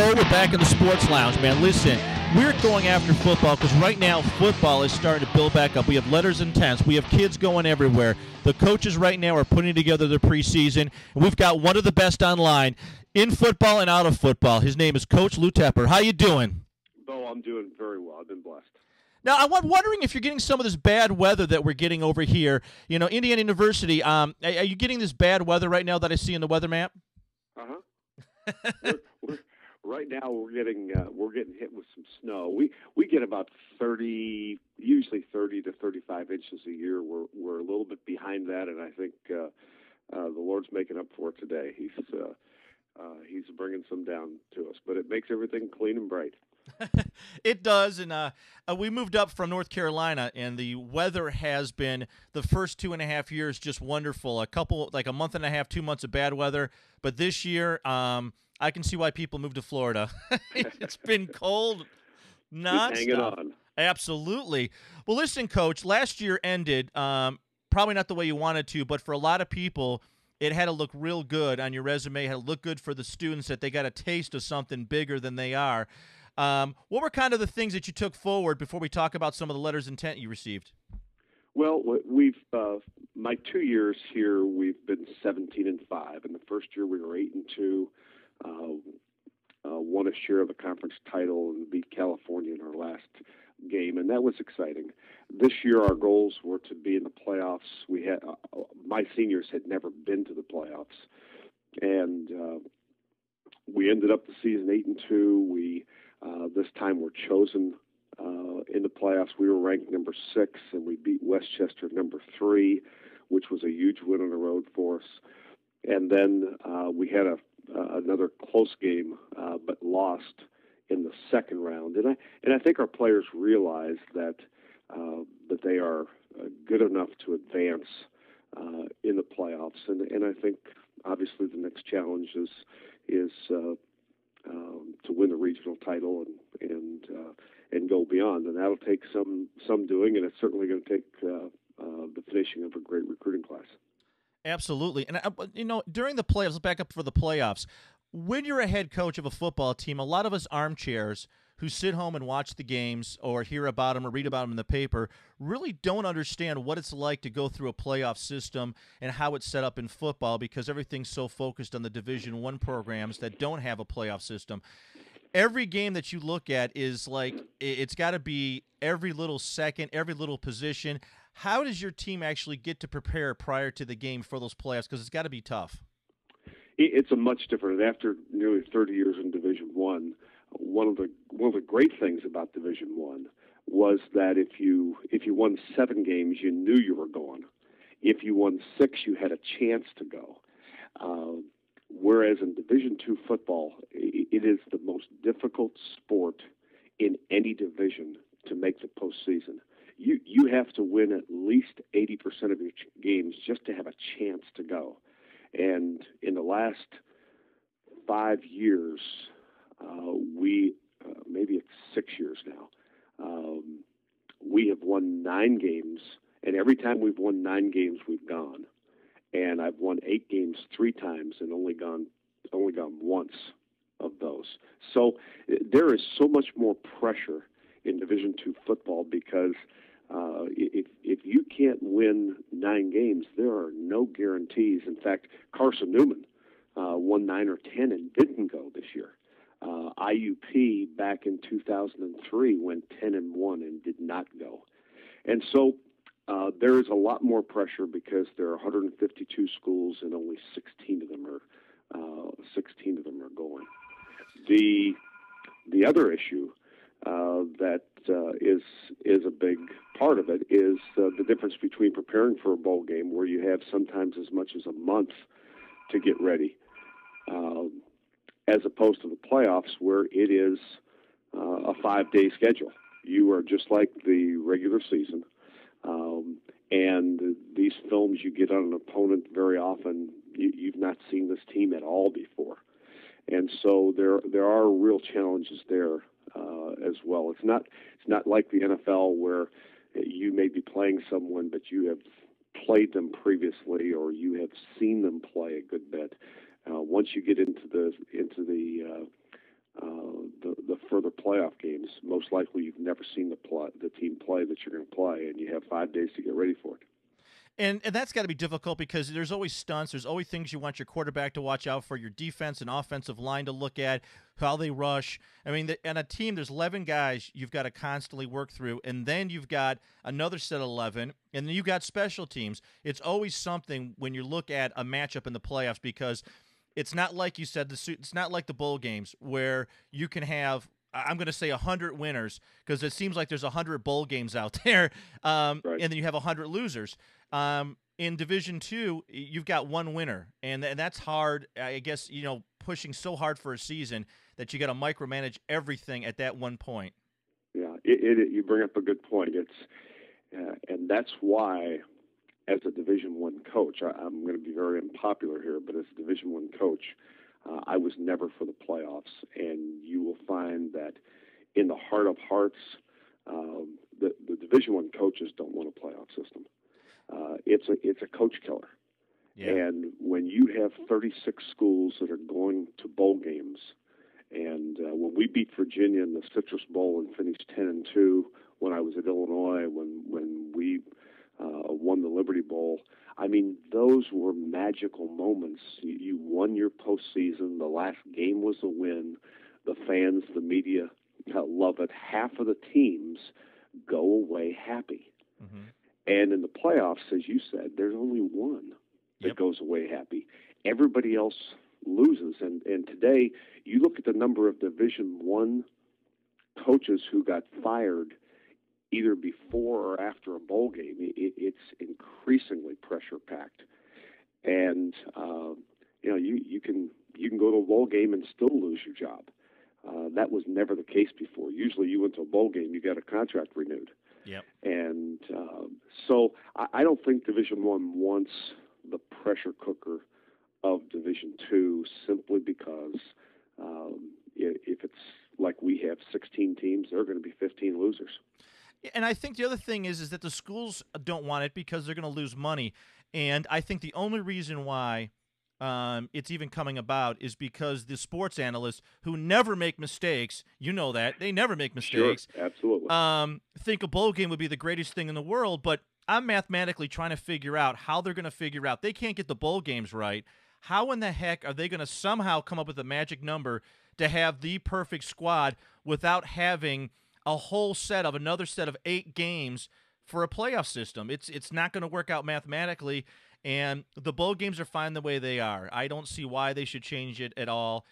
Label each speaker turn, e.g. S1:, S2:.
S1: go. We're back in the Sports Lounge, man. Listen, we're going after football because right now football is starting to build back up. We have letters and tents. We have kids going everywhere. The coaches right now are putting together their preseason, and we've got one of the best online in football and out of football. His name is Coach Lou Tepper. How you doing?
S2: Bo, I'm doing very well. I've been blessed.
S1: Now, I'm wondering if you're getting some of this bad weather that we're getting over here. You know, Indiana University, are you getting this bad weather right now that I see in the weather map?
S2: Uh-huh. Right now, we're getting hit with some snow. We get about usually 30 to 35 inches a year. We're a little bit behind that, and I think the Lord's making up for it today. He's bringing some down to us, but it makes everything clean and bright.
S1: It does, and we moved up from North Carolina, and the weather has been the first 2.5 years just wonderful. A month and a half, 2 months of bad weather, but this year, I can see why people move to Florida. It's been cold nonstop.
S2: Hanging on.
S1: Absolutely. Well, listen, Coach, last year ended probably not the way you wanted to, but for a lot of people, it had to look real good on your resume. It had to look good for the students that they got a taste of something bigger than they are. What were kind of the things that you took forward before we talk about some of the letters of intent you received?
S2: Well, my 2 years here, we've been 17-5. In the first year, we were 8-2. Won a share of the conference title and beat California in our last game, and that was exciting. This year, our goals were to be in the playoffs. We had my seniors had never been to the playoffs, and we ended up the season 8-2. We this time were chosen in the playoffs. We were ranked number 6, and we beat Westchester number 3, which was a huge win on the road for us. And then we had another close game, but lost in the second round. And I think our players realized that they are good enough to advance in the playoffs. And I think obviously the next challenge is to win the regional title and go beyond. And that'll take some doing, and it's certainly going to take the finishing of a great recruiting class.
S1: Absolutely. And, during the playoffs, let's back up for the playoffs. When you're a head coach of a football team, a lot of us armchairs who sit home and watch the games or hear about them or read about them in the paper really don't understand what it's like to go through a playoff system and how it's set up in football because everything's so focused on the Division I programs that don't have a playoff system. Every game that you look at is like it's got to be every little second, every little position. How does your team actually get to prepare prior to the game for those playoffs? Because it's got to be tough.
S2: It's a much different. After nearly 30 years in Division I, one of the great things about Division I was that if you won 7 games, you knew you were going. If you won 6, you had a chance to go. Whereas in Division II football, it is the most difficult sport in any division to make the postseason. You have to win at least 80% of your games just to have a chance to go. And in the last 5 years, maybe it's 6 years now, we have won 9 games, and every time we've won 9 games, we've gone. And I've won 8 games 3 times and only gone once of those. So there is so much more pressure in Division II football because if you can't win 9 games, there are no guarantees. In fact, Carson Newman won 9 or 10 and didn't go this year. IUP back in 2003 went 10-1 and did not go. And so there is a lot more pressure because there are 152 schools and only 16 of them are going. The other issue that is a big part of it is the difference between preparing for a bowl game where you have sometimes as much as a month to get ready, as opposed to the playoffs where it is a 5-day schedule. You are just like the regular season, and these films you get on an opponent very often, you've not seen this team at all before. And so there are real challenges there as well. It's not like the NFL where you may be playing someone, but you have played them previously or you have seen them play a good bit. Once you get into the the further playoff games. Most likely, you've never seen the team play that you're going to play, and you have 5 days to get ready for it.
S1: And that's got to be difficult because there's always stunts. There's always things you want your quarterback to watch out for, your defense and offensive line to look at, how they rush. I mean, on a team, there's 11 guys you've got to constantly work through, and then you've got another set of 11, and then you've got special teams. It's always something when you look at a matchup in the playoffs because it's not like you said, it's not like the bowl games where you can have I'm going to say 100 winners because it seems like there's 100 bowl games out there,
S2: Right.
S1: and then you have 100 losers. In Division II, you've got one winner, and that's hard. I guess pushing so hard for a season that you got to micromanage everything at that one point.
S2: Yeah, you bring up a good point. And that's why, as a Division I coach, I'm going to be very unpopular here, but as a Division I coach, I was never for the playoffs, and you will find that in the heart of hearts, the Division I coaches don't want a playoff system. It's a coach killer.
S1: Yeah.
S2: And when you have 36 schools that are going to bowl games, and when we beat Virginia in the Citrus Bowl and finished 10-2, when I was at Illinois, when we won the Liberty Bowl, I mean, those were magical moments. You won your postseason. The last game was a win. The fans, the media love it. Half of the teams go away happy.
S1: Mm-hmm.
S2: And in the playoffs, as you said, there's only one that goes away happy. Everybody else loses. And today, you look at the number of Division I coaches who got fired either before or after a bowl game. It's increasingly pressure packed, and you can go to a bowl game and still lose your job. That was never the case before. Usually, you went to a bowl game, you got a contract renewed.
S1: Yep.
S2: And so I don't think Division I wants the pressure cooker of Division II simply because if it's like we have 16 teams, there are going to be 15 losers.
S1: And I think the other thing is that the schools don't want it because they're going to lose money. And I think the only reason why it's even coming about is because the sports analysts who never make mistakes, you know that, they never make mistakes.
S2: Sure, absolutely.
S1: Think a bowl game would be the greatest thing in the world, but I'm mathematically trying to figure out how they're going to figure out. They can't get the bowl games right. How in the heck are they going to somehow come up with a magic number to have the perfect squad without having a whole another set of 8 games for a playoff system? It's not going to work out mathematically, and the bowl games are fine the way they are. I don't see why they should change it at all.